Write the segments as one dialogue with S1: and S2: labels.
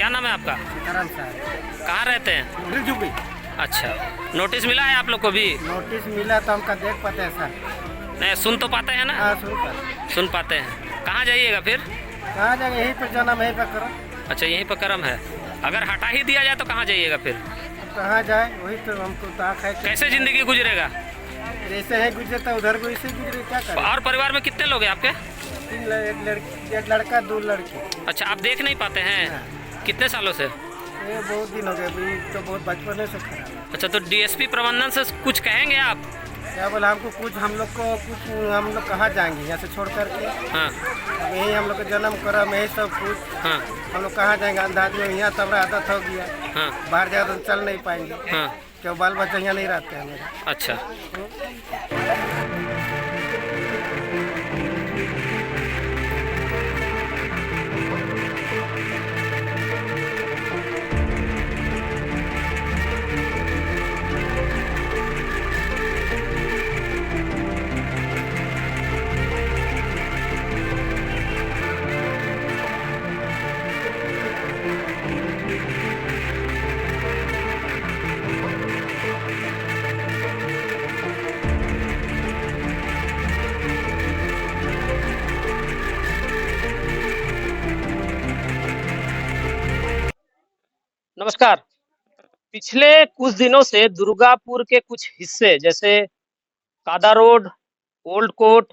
S1: क्या नाम है आपका?
S2: करण साहब
S1: कहाँ रहते हैं?
S2: रिजुबी।
S1: अच्छा, नोटिस मिला है आप लोग को भी?
S2: नोटिस मिला तो हमका देख पाते हैं सर।
S1: नहीं, सुन तो पाते हैं ना?
S2: हाँ सुन कर।
S1: सुन पाते हैं। कहाँ जाइएगा फिर?
S2: कहाँ जाएंगे? यहीं पर जन्म यहीं पर करो।
S1: अच्छा, यहीं पर कर्म है। अगर हटा ही दिया जाए तो कहाँ जाइएगा फिर?
S2: अब कहाँ जाए वही तो हमको ताक है।
S1: कैसे जिंदगी गुजरेगा?
S2: जैसे है गुजरता उधर को इसे गुजरे क्या करें।
S1: और परिवार में कितने लोग हैं आपके?
S2: एक लड़का 2 लड़की।
S1: अच्छा, आप देख नहीं पाते हैं?
S2: हाँ।
S1: कितने सालों से?
S2: ये बहुत दिन हो गए अभी तो बहुत बचपन से खराब है।
S1: अच्छा, तो डीएसपी प्रबंधन से कुछ कहेंगे आप?
S2: क्या बोला हमको कुछ हम लोग कहाँ जाएंगे यहाँ से छोड़ करके।
S1: हाँ
S2: अब यही हम लोग का जन्म करम यही सब कुछ।
S1: हाँ
S2: हम लोग कहाँ जाएंगे? अंदाज में यहाँ सब आदत हो गया।
S1: हाँ
S2: बाहर जाकर तो चल नहीं पाएंगे।
S1: हाँ।
S2: क्यों बाल बच्चे यहाँ नहीं रहते हैं मेरे।
S1: अच्छा, नमस्कार। पिछले कुछ दिनों से दुर्गापुर के कुछ हिस्से जैसे Kada road, old court,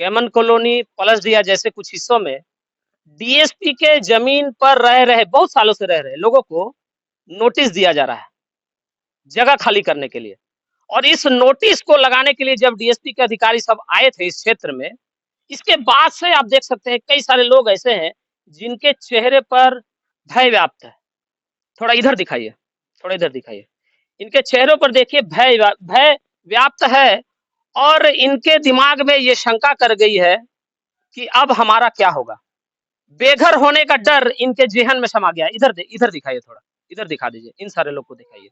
S1: Geman colony, Palasdiya जैसे कुछ हिस्सों में डीएसपी के जमीन पर रह रहे बहुत सालों से रह रहे लोगों को नोटिस दिया जा रहा है जगह खाली करने के लिए। और इस नोटिस को लगाने के लिए जब डीएसपी के अधिकारी सब आए थे इस क्षेत्र में, इसके बाद से आप देख सकते हैं कई सारे लोग ऐसे हैं जिनके चेहरे पर भय व्याप्त है। थोड़ा इधर दिखाइए, थोड़ा इधर दिखाइए। इनके चेहरों पर देखिए भय व्याप्त है और इनके दिमाग में ये शंका कर गई है कि अब हमारा क्या होगा। बेघर होने का डर इनके जेहन में समा गया। इधर दिखाइए, थोड़ा इधर दिखा दीजिए, इन सारे लोग को दिखाइए।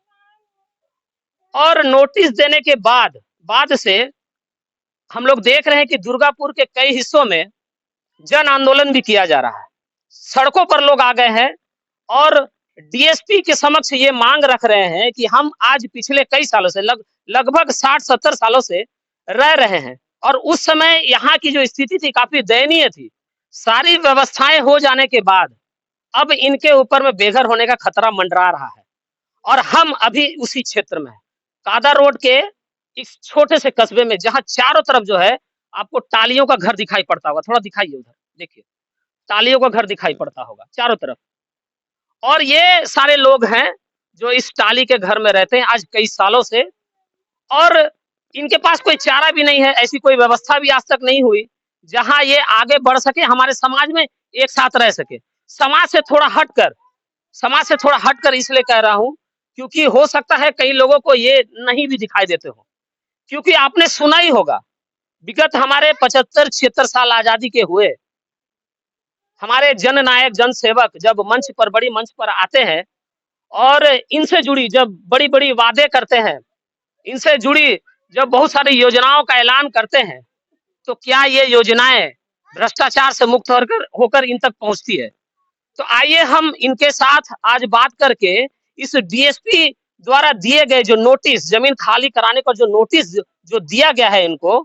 S1: और नोटिस देने के बाद से हम लोग देख रहे हैं कि दुर्गापुर के कई हिस्सों में जन आंदोलन भी किया जा रहा है। सड़कों पर लोग आ गए हैं और डीएसपी के समक्ष ये मांग रख रहे हैं कि हम आज पिछले कई सालों से लगभग 60-70 सालों से रह रहे हैं और उस समय यहाँ की जो स्थिति थी काफी दयनीय थी। सारी व्यवस्थाएं हो जाने के बाद अब इनके ऊपर में बेघर होने का खतरा मंडरा रहा है और हम अभी उसी क्षेत्र में हैं। कादा रोड के इस छोटे से कस्बे में जहाँ चारों तरफ जो है आपको टालियों का घर दिखाई पड़ता होगा। थोड़ा दिखाइए उधर, देखिए टालियों का घर दिखाई पड़ता होगा चारों तरफ। और ये सारे लोग हैं जो इस टाली के घर में रहते हैं आज कई सालों से और इनके पास कोई चारा भी नहीं है। ऐसी कोई व्यवस्था भी आज तक नहीं हुई जहां ये आगे बढ़ सके, हमारे समाज में एक साथ रह सके। समाज से थोड़ा हटकर इसलिए कह रहा हूं क्योंकि हो सकता है कई लोगों को ये नहीं भी दिखाई देते हो। क्योंकि आपने सुना ही होगा विगत हमारे 75-76 साल आजादी के हुए हमारे जननायक जनसेवक जब बड़ी मंच पर आते हैं और इनसे जुड़ी जब बड़ी-बड़ी वादे करते हैं, इनसे जुड़ी जब बहुत सारी योजनाओं का ऐलान करते हैं, तो क्या ये योजनाएं भ्रष्टाचार से मुक्त होकर इन तक पहुंचती है? तो आइए हम इनके साथ आज बात करके इस डीएसपी द्वारा दिए गए जो नोटिस, जमीन खाली कराने का जो नोटिस जो दिया गया है, इनको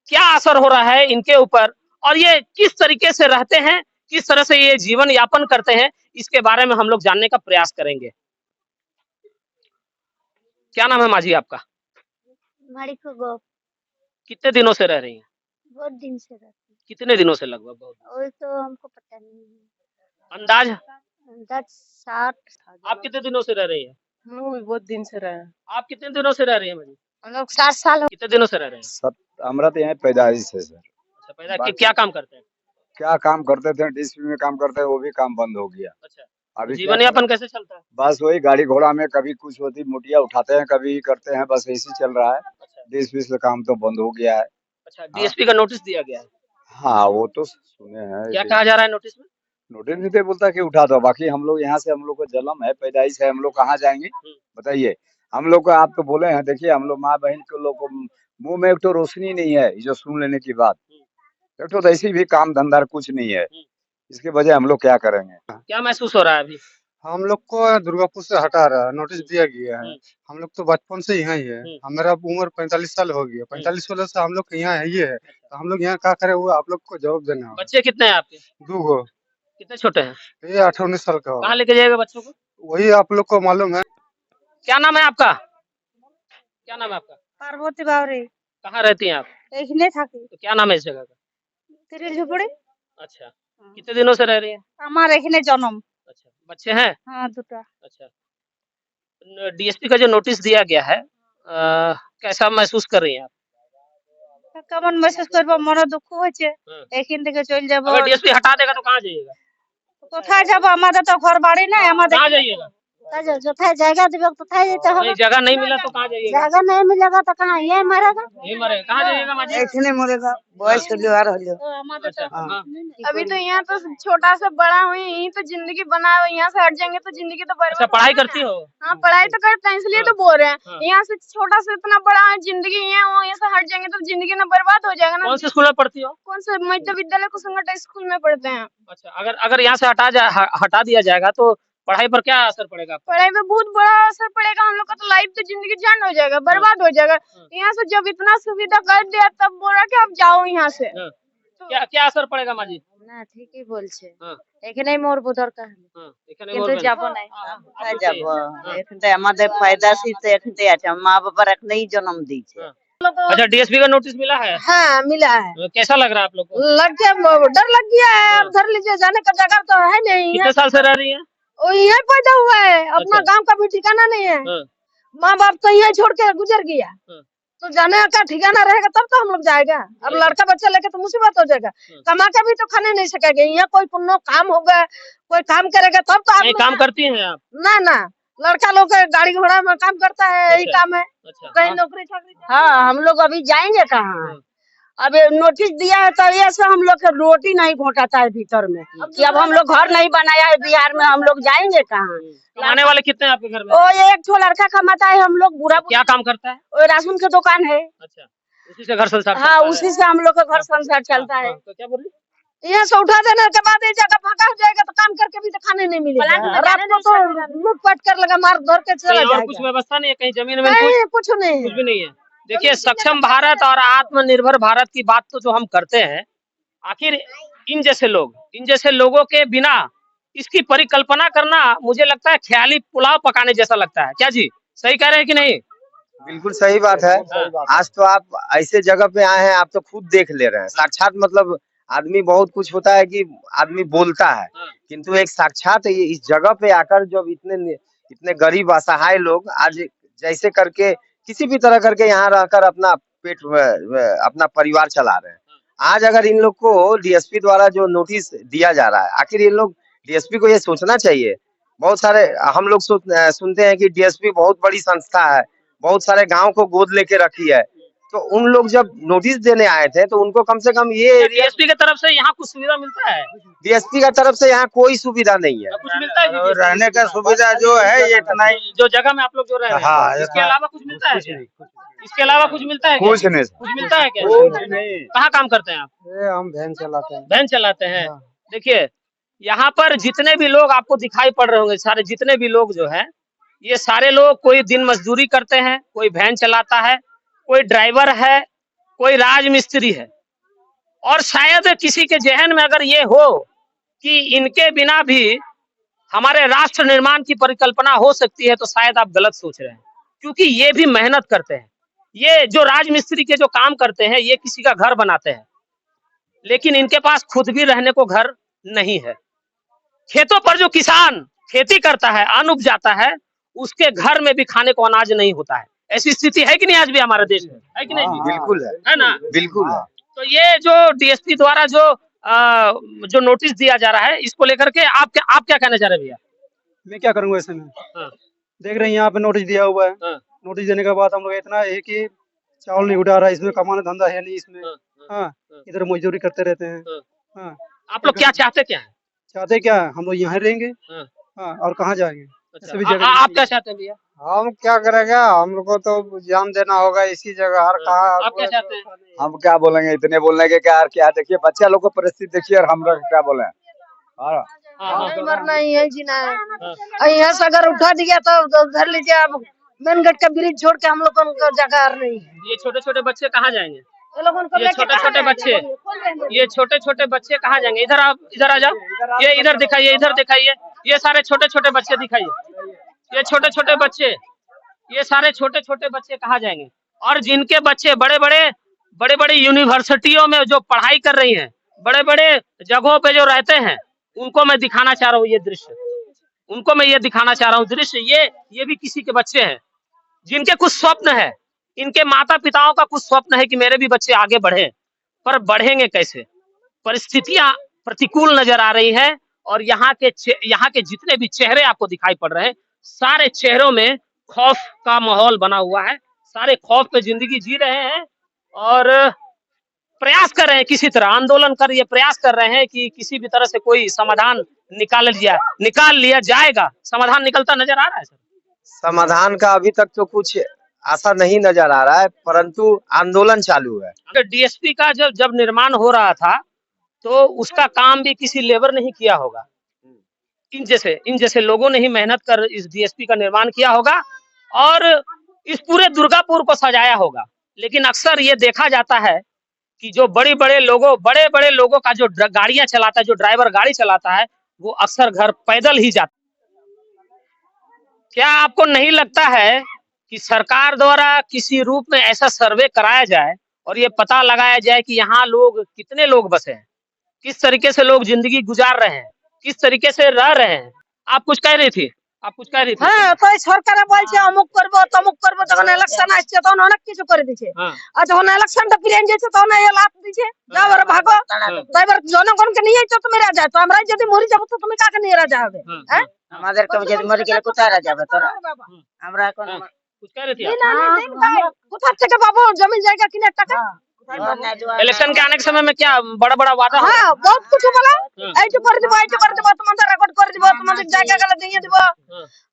S1: क्या असर हो रहा है इनके ऊपर और ये किस तरीके से रहते हैं, किस तरह से ये जीवन यापन करते हैं, इसके बारे में हम लोग जानने का प्रयास करेंगे। क्या नाम है माजी आपका? कितने दिनों से रह रही हैं?
S3: बहुत दिन से रहती हूँ।
S1: कितने दिनों से लगभग? बहुत
S3: और तो हमको पता नहीं है।
S1: अंदाज?
S3: 10-60।
S1: आप कितने दिनों से रह रही हैं?
S4: हम लोग भी बहुत दिन से रहे हैं।
S1: आप कितने दिनों से रह रही हैं माजी?
S3: हम लोग 60 साल हो।
S1: कितने दिनों से रह रहे हैं?
S5: सब हमरा तो यहाँ पैदाइश है सर।
S1: अच्छा, पैदा क्या काम करते हैं?
S5: क्या काम करते थे? डीएसपी में काम करते हैं, वो भी काम बंद हो गया।
S1: अच्छा,
S5: अभी
S1: जीवन यापन कैसे चलता है?
S5: बस वही गाड़ी घोड़ा में कभी कुछ होती मुटिया उठाते हैं, कभी करते हैं, बस ऐसे चल रहा है।
S1: अच्छा
S5: डीएसपी से काम तो बंद हो गया है।
S1: अच्छा, डीएसपी का नोटिस दिया गया है।
S5: हाँ वो तो सुने हैं।
S1: क्या कहा जा रहा है नोटिस में?
S5: नोटिस नहीं तो बोलता कि उठा दो, बाकी हम लोग यहाँ से, हम लोग को जन्म है पैदाइश है, हम लोग कहाँ जाएंगे बताइए? हम लोग को आप तो बोले हैं, देखिए हम लोग माँ बहन के लोग को मुंह में एक तो रोशनी नहीं है जो सुन लेने की बात, एक तो ऐसी भी काम धंधा कुछ नहीं है। इसके वजह हम लोग क्या करेंगे।
S1: क्या महसूस हो रहा है अभी?
S6: हम लोग को दुर्गापुर से हटा रहा है, नोटिस दिया गया है। हम लोग तो बचपन से यहाँ ही है। हमारा उम्र 45 साल हो गया, 45 साल से हम लोग यहाँ है ही है। तो हम लोग यहाँ क्या करें, वो आप लोग को जवाब देना होगा।
S1: बच्चे कितने हैं आपके?
S6: 2 गो,
S1: कितने छोटे हैं?
S6: ये 18-19 साल का
S1: कहाँ
S6: होगा।
S1: लेके जाएगा बच्चों को?
S6: वही आप लोग को मालूम है।
S1: क्या नाम है आपका? क्या नाम है आपका?
S3: पार्वती बावरे
S1: कहाँ रहती हैं आप?
S3: एखने थाकी
S1: तो क्या नाम है इस जगह का?
S3: तिरिल झुपड़ी
S1: अच्छा, कितने दिनों से रह रही हैं?
S3: আমার এখানে জন্ম।
S1: अच्छा, बच्चे हैं?
S3: हाँ দুটা।
S1: अच्छा, डीएसपी का जो नोटिस दिया गया है कैसा महसूस कर रही हैं आप?
S3: কেমন মেসেজ করব, মনে দুঃখ হচ্ছে।
S1: हाँ।
S3: এখান থেকে চলে যাব।
S1: अगर डीएसपी हटा देगा तो कहाँ जाइएगा?
S3: কোথায় যাব, আমাদের তো ঘর বাড়ি নাই। আমাদের
S1: कहाँ जाइएगा?
S3: কোথায় জায়গা দিবে, কোথায় যেতে হবে?
S1: नहीं जगह नहीं मिला तो कहाँ जाइएगा?
S3: জায়গা नहीं मिलेगा तो कहाँ ये मरेगा।
S1: नहीं मरे कहाँ जाइएगा माजी?
S7: एखने मरेगा, बयस होलियो आर होलियो।
S3: तो हमारे
S1: अच्छा,
S3: तो
S1: हाँ।
S8: अभी तो यहाँ तो छोटा सा बड़ा हुई, यहीं तो जिंदगी बना हुई। यहाँ से हट जाएंगे तो जिंदगी तो
S1: अच्छा,
S8: बर्बाद।
S1: पढ़ाई करती हो?
S8: हाँ पढ़ाई तो करते हैं, इसलिए
S1: हाँ।
S8: तो बोल रहे
S1: हाँ।
S8: हैं। यहाँ से छोटा सा इतना बड़ा है, जिंदगी यहाँ यहाँ से हट जाएंगे तो जिंदगी ना बर्बाद हो जाएगा ना।
S1: कौन से स्कूल में पढ़ती हो?
S8: कौन से मध्य विद्यालय कुसुमगढ़ स्कूल में पढ़ते हैं।
S1: अच्छा, अगर यहाँ से हटा दिया जाएगा तो पढ़ाई पर क्या असर पड़ेगा?
S8: पढ़ाई पे बहुत बड़ा असर पड़ेगा। हम लोग का तो लाइफ तो जिंदगी झंड हो जाएगा, बर्बाद हो जाएगा। यहाँ से जब इतना सुविधा कर दिया तब बोल रहा कि आप जाओ यहाँ से।
S1: हाँ। क्या असर पड़ेगा माजी?
S3: না ঠিকই বলছে।
S1: হ্যাঁ।
S3: এখানেই মরবো দরকার হলে,
S1: हाँ, এখানে
S3: কিন্তু
S1: মরবেন।
S3: যাব নাই।
S7: কোথায় যাব? এখানে আমাদের ফায়দা সিতে এখানে আছে, মা বাবার এখানেই জন্ম দিয়েছে।
S1: हाँ। अच्छा, डीएसपी का नोटिस मिला है?
S8: हाँ मिला है।
S1: कैसा लग रहा है आप लोग को?
S8: लग गया, डर लग गया है। अब धर लीजिए, जाने का जगह तो है नहीं।
S1: कितने साल से रह रही हैं?
S8: वो यहाँ पैदा हुआ है, अपना
S1: अच्छा।
S8: गांव का भी ठिकाना नहीं है।
S1: हाँ।
S8: माँ बाप तो यहाँ छोड़ के गुजर गया,
S1: हाँ।
S8: तो जाने का ठिकाना रहेगा तब तो हम लोग जाएगा। अब लड़का बच्चा लेके तो मुसीबत हो जाएगा। कमा के भी तो खाने नहीं सकेंगे। यहाँ कोई पुण्य काम होगा, कोई काम करेगा तब तो
S1: नहीं, काम करती हैं आप?
S8: ना ना, लड़का लोग गाड़ी घोड़ा में काम करता है, यही
S1: अच्छा।
S8: काम है।
S1: अच्छा,
S8: कहीं नौकरी चाकरी। हाँ, हम लोग अभी जाएंगे कहाँ? अब नोटिस दिया है तो ये से हम लोग के रोटी नहीं घोटाता है भीतर में, कि अब हम लोग घर नहीं बनाया है बिहार में, हम लोग जाएंगे कहाँ?
S1: कमाने वाले कितने हैं आपके घर में?
S8: ओ एक ठो लड़का कमाता है, हम लोग बुरा
S1: क्या काम करता है?
S8: वो राशन की दुकान है।
S1: अच्छा, उसी से घर संसार
S8: हाँ,
S1: चलता है।
S8: उसी से हम लोग का घर संसार चलता है।
S1: हाँ, तो क्या बोल रही?
S8: यहाँ से उठा देने के बाद ये जगह फाका हो जाएगा तो काम करके भी तो खाने नहीं मिलेगा। रात को तो लूटपाट कर लगा, मार धर के चला
S1: कहीं और कुछ
S8: जाएगा।
S1: व्यवस्था नहीं है? कहीं जमीन में
S8: नहीं, कुछ नहीं
S1: कुछ
S8: है।
S1: भी नहीं है। देखिए, सक्षम भारत और आत्मनिर्भर भारत की बात तो जो हम करते हैं, आखिर इन जैसे लोगों के बिना इसकी परिकल्पना करना मुझे लगता है ख्याली पुलाव पकाने जैसा लगता है। क्या जी, सही कह रहे हैं कि नहीं?
S2: बिल्कुल सही बात है। आज तो आप ऐसे जगह पे आए हैं, आप तो खुद देख ले रहे हैं साक्षात। मतलब आदमी बहुत कुछ होता है कि आदमी बोलता है, किंतु एक साक्षात इस जगह पे आकर जब इतने गरीब असहाय लोग आज जैसे करके किसी भी तरह करके यहाँ रहकर अपना पेट अपना परिवार चला रहे हैं। आज अगर इन लोग को डीएसपी द्वारा जो नोटिस दिया जा रहा है, आखिर ये लोग डीएसपी को ये सोचना चाहिए। बहुत सारे हम लोग सुनते हैं कि डीएसपी बहुत बड़ी संस्था है, बहुत सारे गांव को गोद लेके रखी है। तो उन लोग जब नोटिस देने आए थे तो उनको कम से कम ये
S1: डीएसपी की तरफ से यहाँ कुछ सुविधा मिलता है?
S2: डीएसपी का तरफ से यहाँ कोई सुविधा नहीं है।
S1: कुछ मिलता है जी?
S6: रहने का सुविधा जो है ये इतना ही।
S1: जो जगह में आप लोग जो रह रहे हैं,
S6: हाँ,
S1: इसके अलावा कुछ मिलता है क्या? इसके अलावा कुछ मिलता है क्या?
S5: कुछ नहीं।
S1: कुछ मिलता है क्या?
S5: कुछ नहीं।
S1: कहाँ काम करते हैं आप?
S6: ये हम वैन चलाते हैं।
S1: वैन चलाते हैं। देखिए, यहाँ पर जितने भी लोग आपको दिखाई पड़ रहे होंगे, सारे जितने भी लोग जो है, ये सारे लोग कोई दिन मजदूरी करते हैं, कोई वैन चलाता है, कोई ड्राइवर है, कोई राजमिस्त्री है। और शायद किसी के जहन में अगर ये हो कि इनके बिना भी हमारे राष्ट्र निर्माण की परिकल्पना हो सकती है, तो शायद आप गलत सोच रहे हैं, क्योंकि ये भी मेहनत करते हैं। ये जो राजमिस्त्री के जो काम करते हैं, ये किसी का घर बनाते हैं, लेकिन इनके पास खुद भी रहने को घर नहीं है। खेतों पर जो किसान खेती करता है, अन्न उपजाता है, उसके घर में भी खाने को अनाज नहीं होता है। ऐसी स्थिति है कि नहीं आज भी हमारे देश में? है कि नहीं जी?
S2: बिल्कुल
S1: है ना?
S2: बिल्कुल है।
S1: तो ये जो डीएसपी द्वारा जो नोटिस दिया जा रहा है, इसको लेकर के आप क्या कहना चाह रहे हैं भैया?
S6: मैं क्या करूंगा ऐसे में?
S1: हाँ।
S6: देख रहे हैं यहाँ पे नोटिस दिया हुआ है।
S1: हाँ।
S6: नोटिस देने के बाद हम लोग इतना है कि चावल नहीं उठा रहा है, इसमें कमाना धंधा है नहीं इसमें। हाँ, इधर मजदूरी करते रहते हैं। हाँ,
S1: आप लोग क्या चाहते क्या है?
S6: चाहते क्या है? हम लोग यहाँ रहेंगे।
S1: हाँ।
S6: हाँ, और कहाँ जाएंगे?
S1: अच्छा, आप क्या चाहते हैं भैया?
S6: हम क्या करेंगे? हम लोग को तो जान देना होगा इसी जगह। हर कहा
S1: आप क्या चाहते हैं?
S5: हम क्या बोलेंगे, इतने बोलने के क्या? क्या देखिए, बच्चा लोग को परिस्थिति देखिए और हम लोग क्या बोले। हाँ,
S1: हाँ,
S8: नहीं मरना ही है, जीना है। और यहाँ से अगर उठा दिया तो धर लीजिए आप, मेन गेट का ब्रिज छोड़ के हम लोग को जगह नहीं है।
S1: ये छोटे छोटे बच्चे कहाँ जाएंगे?
S8: ये लोग उनको
S1: ये
S8: लेके
S1: छोटे
S8: कहाँ
S1: छोटे
S8: जाएंगे?
S1: बच्चे, ये छोटे छोटे बच्चे कहाँ जाएंगे? इधर आप, इधर आ जाओ, ये इधर दिखाइए, इधर दिखाइए, ये सारे छोटे छोटे बच्चे दिखाइए, ये छोटे छोटे बच्चे, ये सारे छोटे छोटे बच्चे कहाँ जाएंगे? और जिनके बच्चे बड़े बड़े यूनिवर्सिटियों में जो पढ़ाई कर रही हैं, बड़े बड़े जगहों पे जो रहते हैं, उनको मैं दिखाना चाह रहा हूँ ये दृश्य, उनको मैं ये दिखाना चाह रहा हूँ दृश्य। ये भी किसी के बच्चे हैं जिनके कुछ स्वप्न है, इनके माता पिताओं का कुछ स्वप्न है कि मेरे भी बच्चे आगे बढ़े, पर बढ़ेंगे कैसे? परिस्थितियां प्रतिकूल नजर आ रही है। और यहाँ के जितने भी चेहरे आपको दिखाई पड़ रहे हैं, सारे चेहरों में खौफ का माहौल बना हुआ है, सारे खौफ में जिंदगी जी रहे हैं और प्रयास कर रहे हैं, किसी तरह आंदोलन कर ये प्रयास कर रहे हैं कि किसी भी तरह से कोई समाधान निकाल लिया जाएगा। समाधान निकलता नजर आ रहा है सर?
S2: समाधान का अभी तक तो कुछ आशा नहीं नजर आ रहा है, परंतु आंदोलन चालू है।
S1: डीएसपी का जब निर्माण हो रहा था तो उसका काम भी किसी लेबर ने ही किया होगा, इन जैसे लोगों ने ही मेहनत कर इस डीएसपी का निर्माण किया होगा और इस पूरे दुर्गापुर को सजाया होगा। लेकिन अक्सर ये देखा जाता है कि जो बड़े बड़े लोगों का जो गाड़ियां चलाता है, जो ड्राइवर गाड़ी चलाता है, वो अक्सर घर पैदल ही जाता है। क्या आपको नहीं लगता है कि सरकार द्वारा किसी रूप में ऐसा सर्वे कराया जाए और ये पता लगाया जाए कि यहाँ कितने लोग बसे हैं, किस तरीके से लोग जिंदगी गुजार रहे हैं, किस तरीके से रह रहे हैं? आप कुछ कह रही थी?
S8: হ্যাঁ, তো এই সরকারে বলছে অমুক করবো তমুক করবো, যখন ইলেকশন আসছে তখন অনেক কিছু করে দিচ্ছে। আর যখন ইলেকশনটা ফিরে যাচ্ছে তখন এই লাভ দিচ্ছে, যাও এবার ভাগো। তো এবার জনগণকে নিয়েই তো তুমি রাজা, তো আমরাই যদি মরে যাবো তো তুমি কাকে নিয়ে রাজা হবে? হ্যাঁ,
S7: আমাদের কেউ যদি মরে গেলে কোথায় যাবে তোরা? আমরা এখন
S1: कुछ कह रही थी?
S8: কোথা থেকে পাবো জমি জায়গা কিনার টাকা?
S1: इलेक्शन के आने के समय में क्या बड़ा बड़ा वादा?
S8: হ্যাঁ, বহুত কিছু বলে, এইটা করে দিব, এইটা করে দিব, তোমাদের রেকর্ড করে দিব, তোমাদের জায়গা গেলে দিয়ে দিব,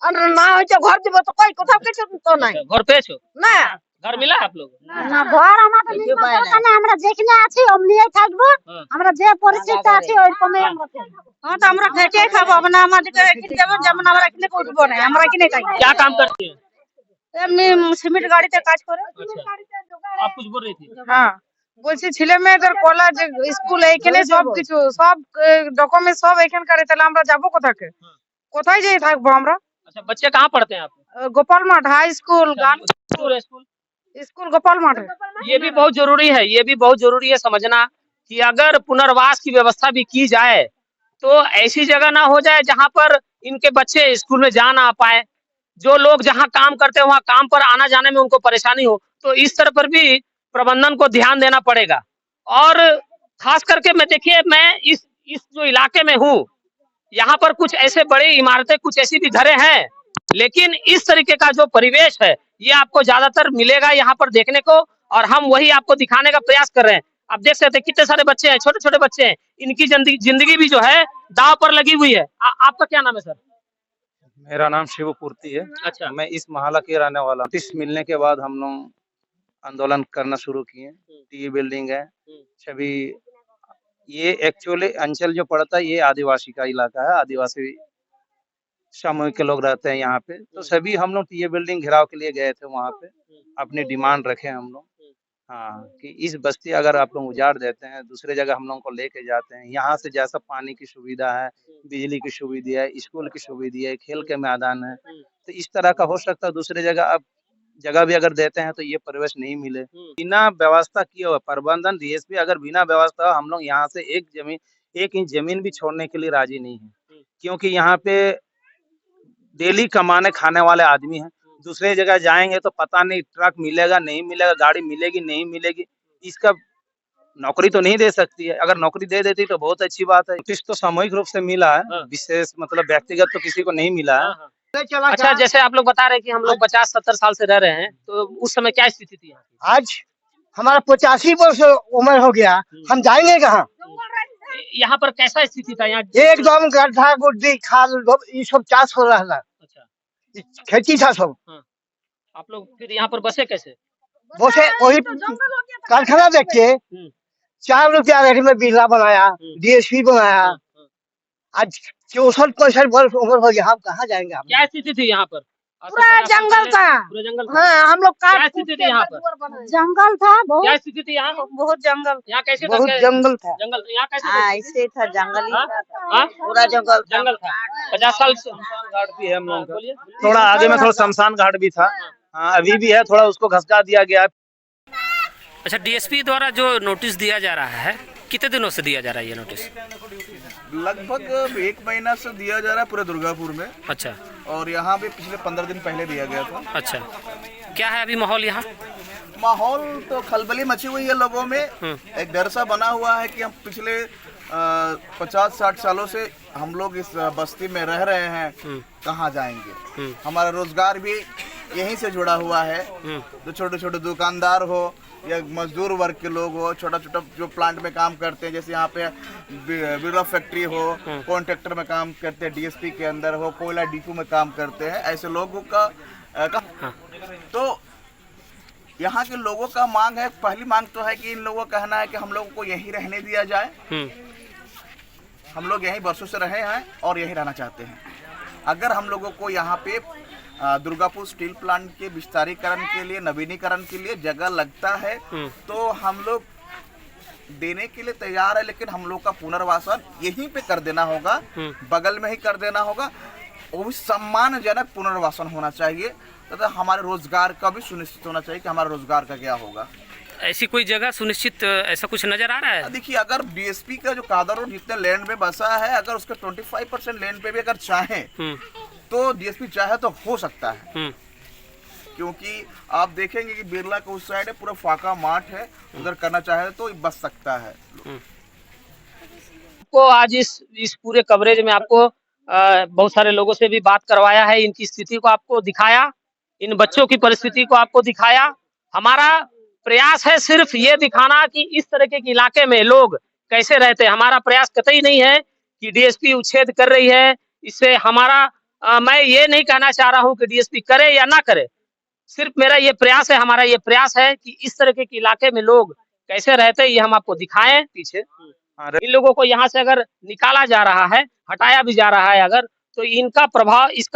S8: আর না হইছে ঘর দিব। তো কই কোথাও কিছু তো নাই।
S1: घर পেয়েছো?
S8: না,
S1: घर मिला है आप लोग?
S8: না, ঘর আমাদের নির্মাণ দরকার নাই, আমরা যেখানে আছি অমনিই থাকবো, আমরা যে পরিস্থিতি আছি ওইরকমই আমরা থাকবো। হ্যাঁ, তো আমরা খেটে খাবো, আমরা আমাদেরকে এখানে যাবো, যেমন আমরা এখানে উঠবো না, আমরা এখানে থাকি।
S1: क्या काम करती है?
S8: এমনি সিমেন্ট গাড়িতে কাজ করে।
S1: आप कुछ बोल रही थी?
S4: হ্যাঁ, বলছি ছেলে মেয়েদের কলেজ স্কুল এইখানে সবকিছু সব ডকুমেন্ট সব এখানকার, তাহলে আমরা যাবো কোথাকে? কোথায় যাই থাকবো আমরা?
S1: अच्छा, बच्चे कहाँ पढ़ते हैं आप?
S4: গোপাল মাঠ হাই স্কুল, গান
S1: स्कूल।
S4: स्कूल गोपाल माठ है।
S1: ये भी बहुत जरूरी है, ये भी बहुत जरूरी है समझना कि अगर पुनर्वास की व्यवस्था भी की जाए तो ऐसी जगह ना हो जाए जहां पर इनके बच्चे स्कूल में जा ना पाए, जो लोग जहां काम करते हैं वहां काम पर आना जाने में उनको परेशानी हो। तो इस तरह पर भी प्रबंधन को ध्यान देना पड़ेगा। और खास करके मैं इस जो इलाके में हूँ, यहाँ पर कुछ ऐसे बड़ी इमारतें, कुछ ऐसी भी घरें हैं, लेकिन इस तरीके का जो परिवेश है ये आपको ज्यादातर मिलेगा यहाँ पर देखने को, और हम वही आपको दिखाने का प्रयास कर रहे हैं। आप देख सकते हैं कितने सारे बच्चे हैं, छोटे छोटे बच्चे हैं, इनकी जिंदगी भी जो है दांव पर लगी हुई है। आपका क्या नाम है सर?
S9: मेरा नाम शिवपूर्ति है।
S1: अच्छा,
S9: मैं इस मोहल्ला के रहने वाला हूँ। नोटिस मिलने के बाद हम लोग आंदोलन करना शुरू किए। टी बिल्डिंग है छवि, ये एक्चुअली अंचल जो पड़ता है ये आदिवासी का इलाका है, आदिवासी सामूहिक के लोग रहते हैं यहाँ पे। तो सभी हम लोग टी बिल्डिंग घेराव के लिए गए थे, वहाँ पे अपनी डिमांड रखे हम लोग। हाँ, कि इस बस्ती अगर आप लोग उजाड़ देते हैं, दूसरे जगह हम लोग को लेके जाते हैं, यहाँ से जैसा पानी की सुविधा है, बिजली की सुविधा है, स्कूल की सुविधा है, खेल के मैदान है, तो इस तरह का हो सकता है दूसरे जगह अब जगह भी अगर देते हैं तो ये प्रवेश नहीं मिले। बिना व्यवस्था किए हुए प्रबंधन डीएसपी अगर बिना व्यवस्था, हम लोग यहाँ से एक इंच जमीन भी छोड़ने के लिए राजी नहीं है, क्योंकि यहाँ पे डेली कमाने खाने वाले आदमी हैं। दूसरे जगह जाएंगे तो पता नहीं ट्रक मिलेगा नहीं मिलेगा, गाड़ी मिलेगी नहीं मिलेगी, इसका नौकरी तो नहीं दे सकती है। अगर नौकरी दे देती तो बहुत अच्छी बात है। नोटिस तो सामूहिक रूप से मिला है, विशेष मतलब व्यक्तिगत तो किसी को नहीं मिला है।
S1: अच्छा, जैसे आप लोग बता रहे हैं कि हम लोग 50-70 साल से रह रहे हैं, तो उस समय क्या स्थिति थी यहाँ की?
S10: आज हमारा 85 वर्ष उम्र हो गया, हम जाएंगे कहाँ?
S1: यहाँ पर कैसा स्थिति था? यहाँ
S10: एकदम गड्ढा गुड्डी खाल ये सब चाष हो रहा था।
S1: अच्छा,
S10: खेती था सब।
S1: आप लोग फिर यहाँ पर बसे कैसे?
S10: बसे वही कारखाना देख के 4 रुपया रेट में बिल्ला बनाया, डीएसपी बनाया, आज 64-65 वर्ष उम्र हो गया, हम कहाँ जाएंगे हम?
S1: क्या स्थिति थी यहाँ पर?
S4: पूरा जंगल था।
S1: पूरा जंगल था।
S4: हाँ, हम लोग
S1: क्या
S4: काट
S1: स्थिति थी यहाँ पर?
S4: जंगल था बहुत।
S1: क्या स्थिति थी यहाँ?
S4: बहुत जंगल,
S1: यहाँ कैसे था?
S4: बहुत जंगल था।
S1: जंगल यहाँ कैसे था?
S7: हाँ ऐसे था, जंगल ही
S1: हाँ?
S7: था,
S1: हाँ?
S7: पूरा जंगल था।
S1: जंगल था। 50 साल से
S9: घाट भी है हम लोगों का।
S1: बोलिए।
S9: थोड़ा आगे में थोड़ा शमशान घाट भी था। हाँ, अभी भी है, थोड़ा उसको घसका दिया गया है।
S1: अच्छा, डीएसपी द्वारा जो नोटिस दिया जा रहा है, कितने दिनों से दिया जा रहा है ये नोटिस?
S11: लगभग 1 महीना से दिया जा रहा है पूरे दुर्गापुर में।
S1: अच्छा।
S11: और यहाँ भी पिछले 15 दिन पहले दिया गया था।
S1: अच्छा, क्या है अभी माहौल यहाँ?
S11: माहौल तो खलबली मची हुई है लोगों में। एक डर सा बना हुआ है कि हम पिछले 50-60 सालों से हम लोग इस बस्ती में रह रहे हैं, कहाँ जाएंगे? हमारा रोजगार भी यहीं से जुड़ा हुआ है। जो छोटे छोटे दुकानदार हो या मजदूर वर्ग के लोग हो, छोटा छोटा जो प्लांट में काम करते हैं, जैसे यहाँ पे बिरला फैक्ट्री हो, कॉन्ट्रैक्टर में काम करते हैं, डीएसपी के अंदर हो, कोयला डिपो में काम करते हैं, ऐसे लोगों का तो यहाँ के लोगों का मांग है। पहली मांग तो है कि इन लोगों का कहना है कि हम लोगों को यहीं रहने दिया जाए। हम लोग यहीं बरसों से रहे हैं और यहीं रहना चाहते हैं। अगर हम लोगों को यहाँ पे दुर्गापुर स्टील प्लांट के विस्तारीकरण के लिए, नवीनीकरण के लिए जगह लगता है तो हम लोग देने के लिए तैयार है, लेकिन हम लोग का पुनर्वासन यहीं पे कर देना होगा, बगल में ही कर देना होगा। वो भी सम्मानजनक पुनर्वासन होना चाहिए तथा हमारे रोजगार का भी सुनिश्चित होना चाहिए कि हमारे रोजगार का क्या होगा।
S1: ऐसी कोई जगह सुनिश्चित ऐसा कुछ नजर आ रहा है?
S11: देखिए, अगर डीएसपी का जो कादर रोड जितने लैंड में बसा है, अगर उसके 25% लैंड पे भी अगर चाहें तो डीएसपी चाहे तो हो सकता है। क्योंकि आप देखेंगे कि बिरला का उस साइड है, पूरा फाका माठ है, उधर करना चाहे तो बच सकता है।
S1: आपको आज इस पूरे कवरेज में आपको बहुत सारे लोगों से भी बात करवाया है, इनकी स्थिति को आपको दिखाया, इन बच्चों की परिस्थिति को आपको दिखाया। हमारा प्रयास है सिर्फ ये दिखाना कि इस तरह के इलाके में लोग कैसे रहते हैं। हमारा प्रयास कतई नहीं है कि डीएसपी उच्छेद कर रही है। इससे हमारा मैं ये नहीं कहना चाह रहा हूँ कि डीएसपी करे या ना करे। सिर्फ मेरा ये प्रयास है, हमारा ये प्रयास है कि इस तरह के इलाके में लोग कैसे रहते हैं ये हम आपको दिखाएं। पीछे इन लोगों को यहाँ से अगर निकाला जा रहा है, हटाया भी जा रहा है अगर, तो इसका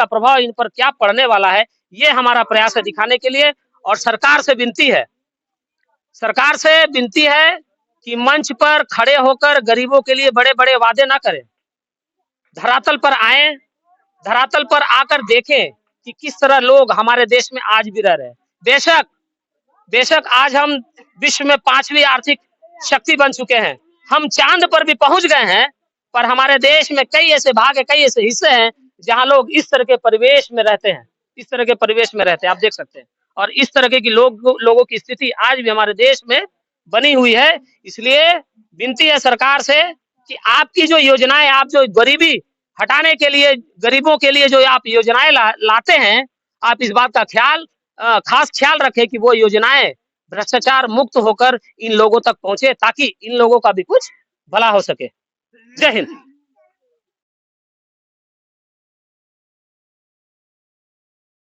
S1: प्रभाव इन पर क्या पड़ने वाला है, ये हमारा प्रयास है दिखाने के लिए। और सरकार से विनती है कि मंच पर खड़े होकर गरीबों के लिए बड़े बड़े वादे ना करें। धरातल पर आए, धरातल पर आकर देखें कि किस तरह लोग हमारे देश में आज भी रह रहे हैं। बेशक आज हम विश्व में 5वीं आर्थिक शक्ति बन चुके हैं, हम चांद पर भी पहुंच गए हैं, पर हमारे देश में कई ऐसे भाग है, कई ऐसे हिस्से हैं जहां लोग इस तरह के परिवेश में रहते हैं, आप देख सकते हैं। और इस तरह के लोगों की स्थिति आज भी हमारे देश में बनी हुई है। इसलिए विनती है सरकार से कि आपकी जो योजनाएं, आप जो गरीबी हटाने के लिए, गरीबों के लिए जो आप योजनाएं लाते हैं, आप इस बात का खास ख्याल रखें कि वो योजनाएं भ्रष्टाचार मुक्त होकर इन लोगों तक पहुंचे, ताकि इन लोगों का भी कुछ भला हो सके। जय हिंद।